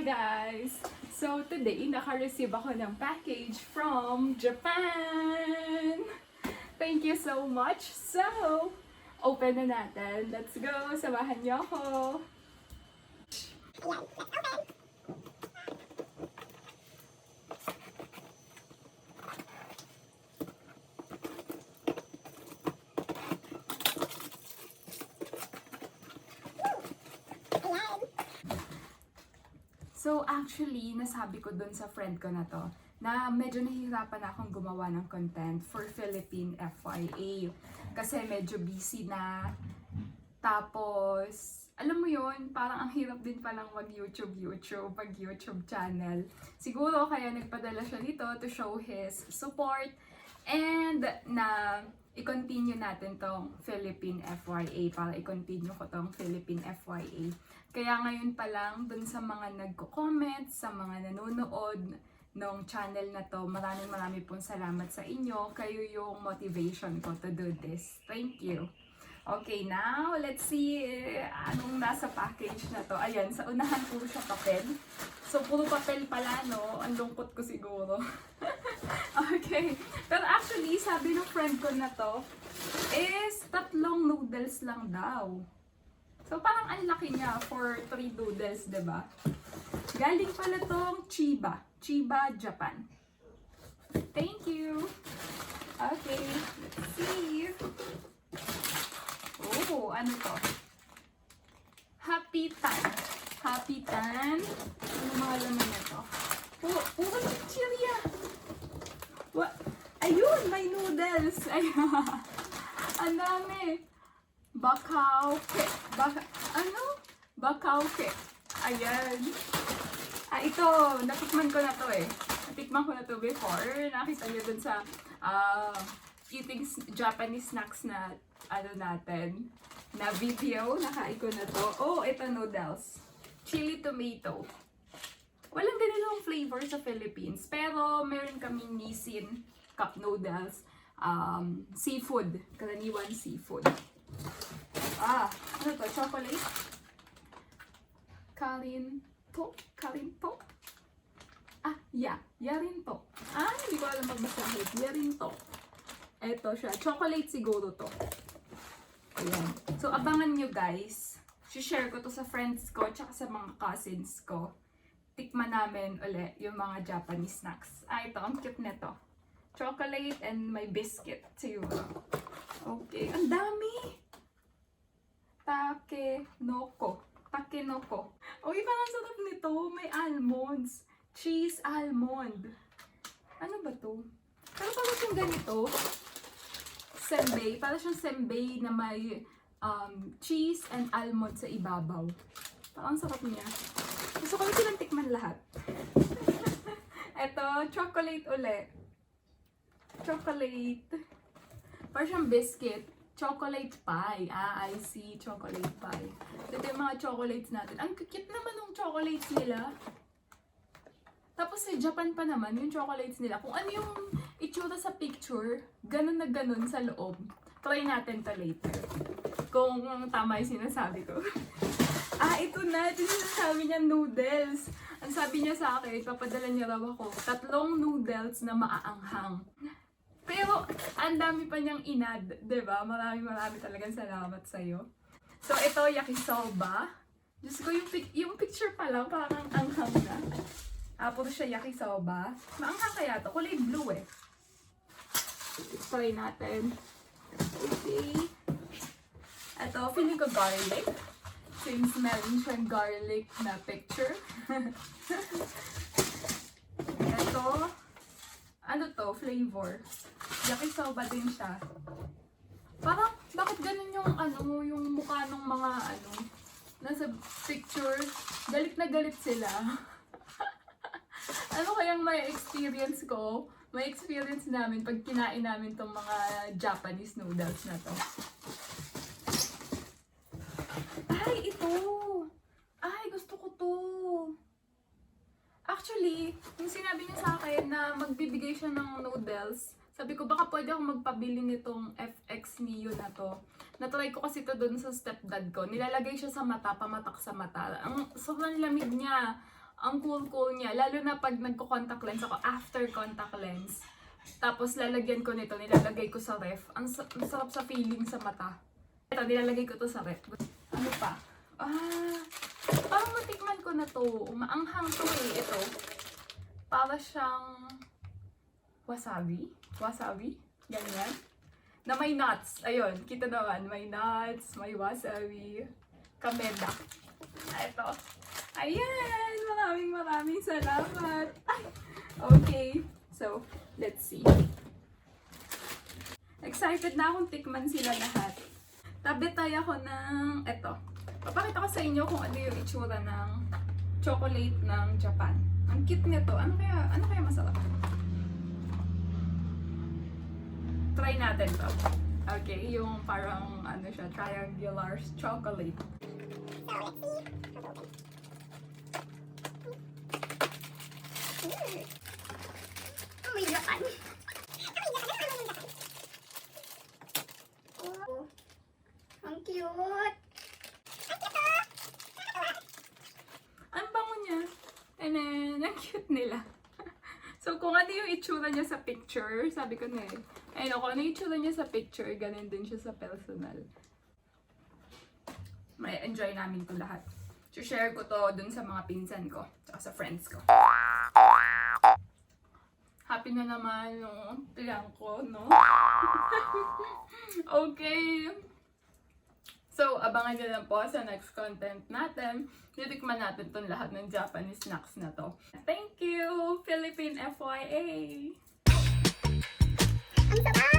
guys! So today, naka-receive ako ng package from Japan! Thank you so much! So, open na natin. Let's go! Samahan niyo ako! So actually, nasabi ko dun sa friend ko na to, na medyo nahihirapan akong gumawa ng content for Philippine FYA. Kasi medyo busy na. Tapos, alam mo yun, parang ang hirap din palang mag-YouTube channel. Siguro kaya nagpadala siya dito to show his support and na i-continue natin tong Philippine FYA para i-continue ko tong Philippine FYA. Kaya ngayon pa lang, dun sa mga nagko-comment, sa mga nanonood ng channel na to, maraming pong salamat sa inyo. Kayo yung motivation ko to do this. Thank you. Okay, now, let's see anong nasa package na to. Ayan, sa unahan puro siya papel. So, puro papel pala, no? Ang lungkot ko siguro. Okay. Pero actually, sabi ng friend ko na to, is 3 noodles lang daw. So, parang ang laki niya for 3 noodles, diba? Galing pala tong Chiba, Japan. Thank you! Okay, let's see. Oh, ano to? Happy Tan. Ano mga laman na to? Oh, chiria! What? Ayun, may noodles! Ayun. Ang dami! Bakauke. Bakauke. Ayan. Ito, natikman ko na to eh. Natikman ko na to before. Nakita niyo dun sa eating Japanese snacks na natin. Na video. Nakain ko na to. Oh, ito noodles. Chili tomato. Walang ganitong flavor sa Philippines. Pero meron kaming Nissin cup noodles. Seafood. Karaniwan seafood. Ano to? Chocolate? Karinto? Yarinto. Hindi ko alam magbasahin. Yarinto. Eto siya. Chocolate siguro to. Ayan. So, abangan nyo guys. Share ko to sa friends ko tsaka sa mga cousins ko. Tikman namin ulit yung mga Japanese snacks. Ito. Ang cute nito. Chocolate and may biscuit. Siguro. Okay. Ang dami! Takenoko. Uy, parang sarap nito. May almonds. Cheese almond. Ano ba to? Pero parang siyang ganito. Senbei. Parang siyang senbei na may cheese and almond sa ibabaw. Parang sarap niya. Gusto ko silang tikman lahat. Ito, chocolate uli. Chocolate. Parang siyang biscuit. Chocolate pie. I see. Chocolate pie. Ito yung mga chocolates natin. Ang cute naman ng chocolates nila. Tapos sa Japan pa naman, yung chocolates nila. Kung ano yung itsura sa picture, ganun na ganun sa loob. Try natin to later. Kung tama yung sinasabi ko. Ito na. Ito yung sinasabi niya, noodles. Ang sabi niya sa akin, papadala niya raw ako 3 noodles na maaanghang. Pero, ang dami pa niyang inad, diba? Marami talagang salamat sa'yo. So, ito, yakisoba. Diyos ko, yung picture pa lang, parang anghang na. Puro siya yakisoba. Maanghang kaya to. Kulay blue eh. Try natin. Okay. Ito, feeling ko garlic. Since meron siyang garlic na picture. Ito, ano to? Flavor. Yakisoba din siya. Parang, bakit ganun yung mukha ng mga nasa picture? Galit na galit sila. Ano kayang may experience ko? May experience namin pag kinain namin tong mga Japanese noodles na to. Ito! Gusto ko to! Actually, yung sinabi niya sa akin na magbibigay siya ng noodles, sabi ko baka pwede akong magpabili nitong FX Neo na to. Natry ko kasi to dun sa stepdad ko. Nilalagay siya sa mata, pamatak sa mata. Ang sobrang lamig niya. Ang cool niya. Lalo na pag nagko-contact lens ako, after contact lens. Tapos lalagyan ko nito, nilalagay ko sa ref. Ang sarap sa feeling sa mata. Ito, nilalagay ko to sa ref. Ano pa? Parang matikman ko na to. Maanghang to eh. Ito. Para siyang wasabi. Wasabi. Ganyan. Na may nuts. Ayun, kita naman. May nuts, may wasabi. Kameda. Ito. Ayan! Maraming salamat. Ay, okay. So, let's see. Excited na akong tikman sila lahat. Tabetay ako ng ito. Papakita ko sa inyo kung ano yung itsura ng chocolate ng Japan. Ang cute nito. Ano kaya masarap? Try natin to. Okay, yung parang ano siya, triangular chocolate. So, let's see. Amoy Japan. Oh, ang cute. Ang bango niya. And then, ang cute nila. So, kung ano yung itsura niya sa picture, sabi ko na eh. Ayun, kung ano yung itsura niya sa picture, ganun din siya sa personal. May enjoy namin to lahat. So, share ko to dun sa mga pinsan ko, tsaka sa friends ko. Happy na naman yung tiyan ko, no? Okay. So, abangan nyo lang po sa next content natin. Titikman natin itong lahat ng Japanese snacks na to. Thank you, Philippine FYA! Ang sarap!